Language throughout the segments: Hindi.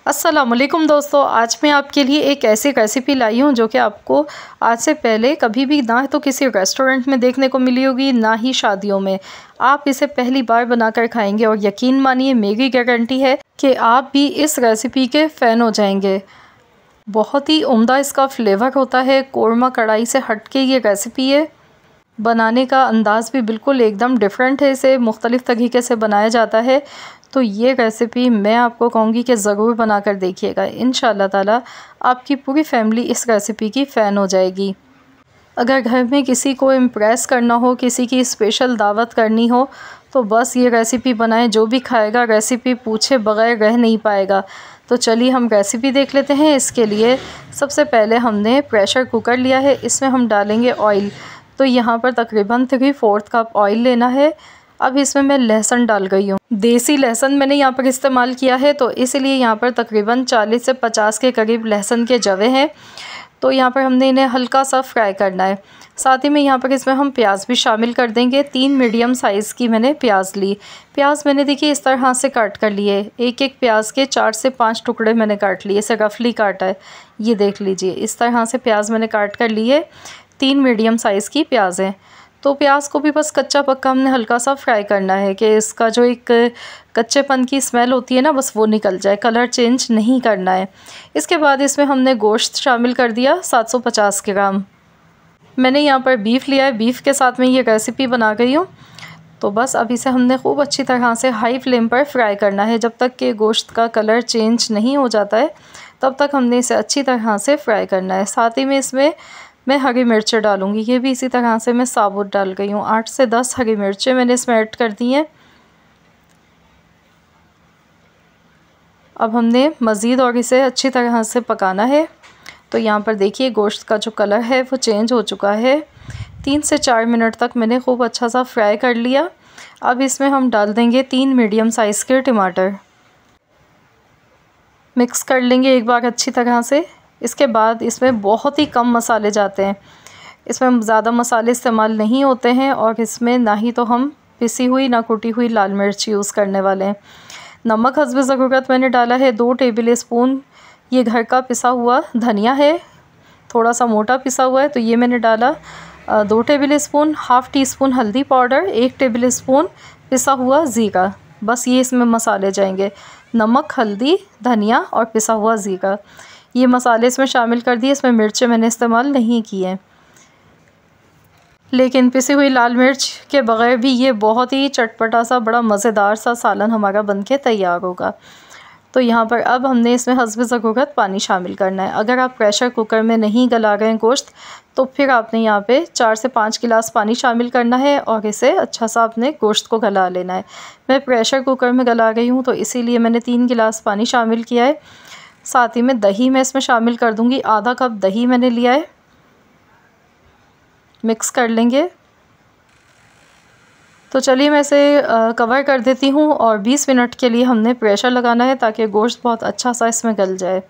अस्सलामुअलैकुम दोस्तों, आज मैं आपके लिए एक ऐसी रेसिपी लाई हूँ जो कि आपको आज से पहले कभी भी ना तो किसी रेस्टोरेंट में देखने को मिली होगी, ना ही शादियों में। आप इसे पहली बार बनाकर खाएंगे और यकीन मानिए, मेरी गारंटी है कि आप भी इस रेसिपी के फ़ैन हो जाएंगे। बहुत ही उम्दा इसका फ्लेवर होता है। कोरमा कढ़ाई से हट के ये रेसिपी है। बनाने का अंदाज़ भी बिल्कुल एकदम डिफरेंट है। इसे मुख्तलिफ़ तरीके से बनाया जाता है। तो ये रेसिपी मैं आपको कहूँगी कि ज़रूर बना कर देखिएगा। इंशाअल्लाह ताला आपकी पूरी फैमिली इस रेसिपी की फ़ैन हो जाएगी। अगर घर में किसी को इम्प्रेस करना हो, किसी की स्पेशल दावत करनी हो, तो बस ये रेसिपी बनाएं। जो भी खाएगा रेसिपी पूछे बगैर रह नहीं पाएगा। तो चलिए हम रेसिपी देख लेते हैं। इसके लिए सबसे पहले हमने प्रेशर कुकर लिया है। इसमें हम डालेंगे ऑयल। तो यहाँ पर तकरीबन 3/4 कप ऑयल लेना है। अब इसमें मैं लहसुन डाल गई हूँ। देसी लहसुन मैंने यहाँ पर इस्तेमाल किया है, तो इसलिए यहाँ पर तकरीबन 40 से 50 के करीब लहसुन के जवे हैं। तो यहाँ पर हमने इन्हें हल्का सा फ्राई करना है। साथ ही में यहाँ पर इसमें हम प्याज भी शामिल कर देंगे। 3 मीडियम साइज़ की मैंने प्याज ली। प्याज मैंने देखिए इस तरह से काट कर लिए। एक एक प्याज के 4 से 5 टुकड़े मैंने काट लिए। इसे रफली काटा है, ये देख लीजिए। इस तरह से प्याज मैंने काट कर लिए। 3 मीडियम साइज़ की प्याज है। तो प्याज को भी बस कच्चा पक्का हमने हल्का सा फ्राई करना है कि इसका जो एक कच्चेपन की स्मेल होती है ना, बस वो निकल जाए। कलर चेंज नहीं करना है। इसके बाद इसमें हमने गोश्त शामिल कर दिया। 750 ग्राम मैंने यहाँ पर बीफ लिया है। बीफ के साथ में ये रेसिपी बना गई हूँ। तो बस अब इसे हमने खूब अच्छी तरह से हाई फ्लेम पर फ्राई करना है। जब तक कि गोश्त का कलर चेंज नहीं हो जाता है, तब तक हमने इसे अच्छी तरह से फ्राई करना है। साथ ही में इसमें मैं हरी मिर्चें डालूँगी। ये भी इसी तरह से मैं साबुत डाल गई हूँ। 8 से 10 हरी मिर्चें मैंने इसमें ऐड कर दी हैं। अब हमने मज़ीद और इसे अच्छी तरह से पकाना है। तो यहाँ पर देखिए गोश्त का जो कलर है वो चेंज हो चुका है। 3 से 4 मिनट तक मैंने खूब अच्छा सा फ्राई कर लिया। अब इसमें हम डाल देंगे 3 मीडियम साइज़ के टमाटर। मिक्स कर लेंगे एक बार अच्छी तरह से। इसके बाद इसमें बहुत ही कम मसाले जाते हैं। इसमें ज़्यादा मसाले इस्तेमाल नहीं होते हैं और इसमें ना ही तो हम पिसी हुई ना कुटी हुई लाल मिर्च यूज़ करने वाले हैं। नमक हस्बे ज़रूरत मैंने डाला है। 2 टेबल स्पून ये घर का पिसा हुआ धनिया है, थोड़ा सा मोटा पिसा हुआ है, तो ये मैंने डाला। 2 table spoon. Half tea spoon हल्दी पाउडर, 1 टेबल स्पून पिसा हुआ ज़ीरा। बस ये इसमें मसाले जाएंगे। नमक, हल्दी, धनिया और पिसा हुआ ज़ीरा, ये मसाले इसमें शामिल कर दिए। इसमें मिर्चें मैंने इस्तेमाल नहीं की हैं, लेकिन पिसी हुई लाल मिर्च के बग़ैर भी ये बहुत ही चटपटा सा बड़ा मज़ेदार सा सालन हमारा बनके तैयार होगा। तो यहाँ पर अब हमने इसमें हस्बे ज़रूरत पानी शामिल करना है। अगर आप प्रेशर कुकर में नहीं गला रहे हैं गोश्त, तो फिर आपने यहाँ पे 4 से 5 गिलास पानी शामिल करना है और इसे अच्छा सा अपने गोश्त को गला लेना है। मैं प्रेशर कुकर में गला रही हूँ, तो इसीलिए मैंने 3 गिलास पानी शामिल किया है। साथ ही में दही मैं इसमें शामिल कर दूँगी। आधा कप दही मैंने लिया है। मिक्स कर लेंगे। तो चलिए मैं इसे कवर कर देती हूँ और 20 मिनट के लिए हमने प्रेशर लगाना है, ताकि गोश्त बहुत अच्छा सा इसमें गल जाए।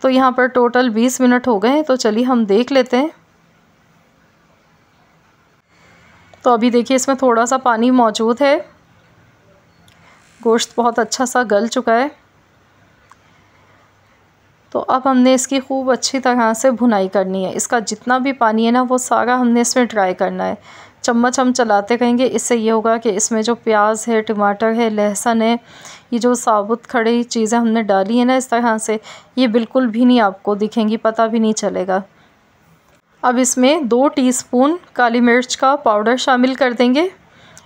तो यहाँ पर टोटल 20 मिनट हो गए हैं। तो चलिए हम देख लेते हैं। तो अभी देखिए इसमें थोड़ा सा पानी मौजूद है। गोश्त बहुत अच्छा सा गल चुका है। तो अब हमने इसकी खूब अच्छी तरह से भुनाई करनी है। इसका जितना भी पानी है ना, वो सारा हमने इसमें ड्राई करना है। चम्मच हम चलाते रहेंगे। इससे ये होगा कि इसमें जो प्याज है, टमाटर है, लहसुन है, ये जो साबुत खड़ी चीज़ें हमने डाली है ना इस तरह से, ये बिल्कुल भी नहीं आपको दिखेंगी, पता भी नहीं चलेगा। अब इसमें 2 टीस्पून काली मिर्च का पाउडर शामिल कर देंगे।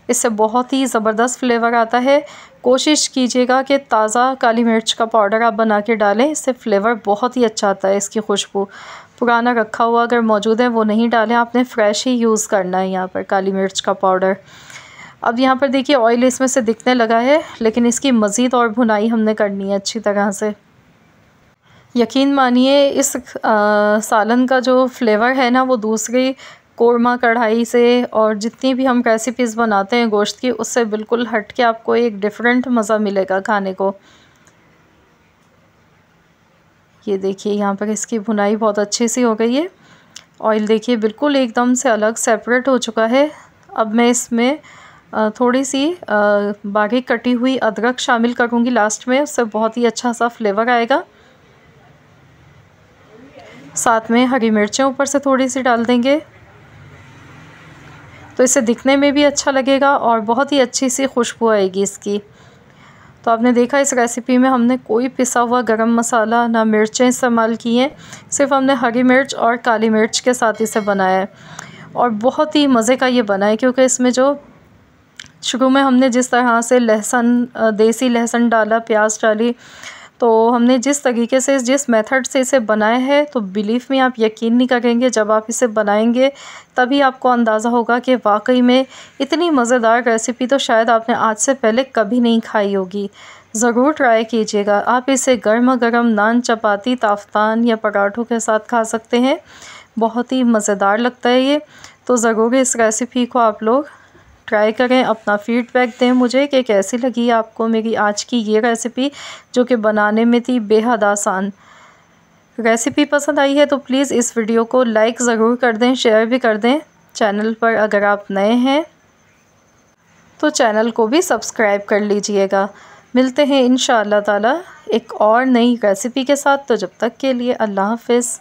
इससे बहुत ही ज़बरदस्त फ्लेवर आता है। कोशिश कीजिएगा कि ताज़ा काली मिर्च का पाउडर आप बना के डालें। इससे फ्लेवर बहुत ही अच्छा आता है, इसकी खुशबू। पुराना रखा हुआ अगर मौजूद है वो नहीं डालें, आपने फ़्रेश ही यूज़ करना है यहाँ पर काली मिर्च का पाउडर। अब यहाँ पर देखिए ऑयल इसमें से दिखने लगा है, लेकिन इसकी मज़ीद और भुनाई हमने करनी है अच्छी तरह से। यकीन मानिए इस सालन का जो फ्लेवर है ना, वो दूसरी कोरमा कढ़ाई से और जितनी भी हम रेसिपीज़ बनाते हैं गोश्त की, उससे बिल्कुल हट के आपको एक डिफरेंट मज़ा मिलेगा खाने को। ये देखिए यहाँ पर इसकी भुनाई बहुत अच्छी सी हो गई है। ऑयल देखिए बिल्कुल एकदम से अलग सेपरेट हो चुका है। अब मैं इसमें थोड़ी सी बारीक कटी हुई अदरक शामिल करूँगी लास्ट में, उससे बहुत ही अच्छा सा फ्लेवर आएगा। साथ में हरी मिर्चें ऊपर से थोड़ी सी डाल देंगे, तो इसे दिखने में भी अच्छा लगेगा और बहुत ही अच्छी सी खुशबू आएगी इसकी। तो आपने देखा इस रेसिपी में हमने कोई पिसा हुआ गरम मसाला ना मिर्चें इस्तेमाल की हैं, सिर्फ हमने हरी मिर्च और काली मिर्च के साथ इसे बनाया है और बहुत ही मज़े का ये बना है, क्योंकि इसमें जो शुरू में हमने जिस तरह से लहसुन, देसी लहसुन डाला, प्याज डाली, तो हमने जिस तरीके से, जिस मेथड से इसे बनाया है, तो बिलीव में आप यकीन नहीं करेंगे, जब आप इसे बनाएंगे तभी आपको अंदाज़ा होगा कि वाकई में इतनी मज़ेदार रेसिपी तो शायद आपने आज से पहले कभी नहीं खाई होगी। ज़रूर ट्राई कीजिएगा। आप इसे गर्मा गर्म नान, चपाती, ताफ्तान या पराठों के साथ खा सकते हैं। बहुत ही मज़ेदार लगता है ये। तो ज़रूर इस रेसिपी को आप लोग ट्राई करें, अपना फ़ीडबैक दें मुझे कि कैसी लगी आपको मेरी आज की ये रेसिपी, जो कि बनाने में थी बेहद आसान। रेसिपी पसंद आई है तो प्लीज़ इस वीडियो को लाइक ज़रूर कर दें, शेयर भी कर दें। चैनल पर अगर आप नए हैं तो चैनल को भी सब्सक्राइब कर लीजिएगा। मिलते हैं इंशाअल्लाह ताला एक और नई रेसिपी के साथ। तो जब तक के लिए अल्लाह हाफ़िज़।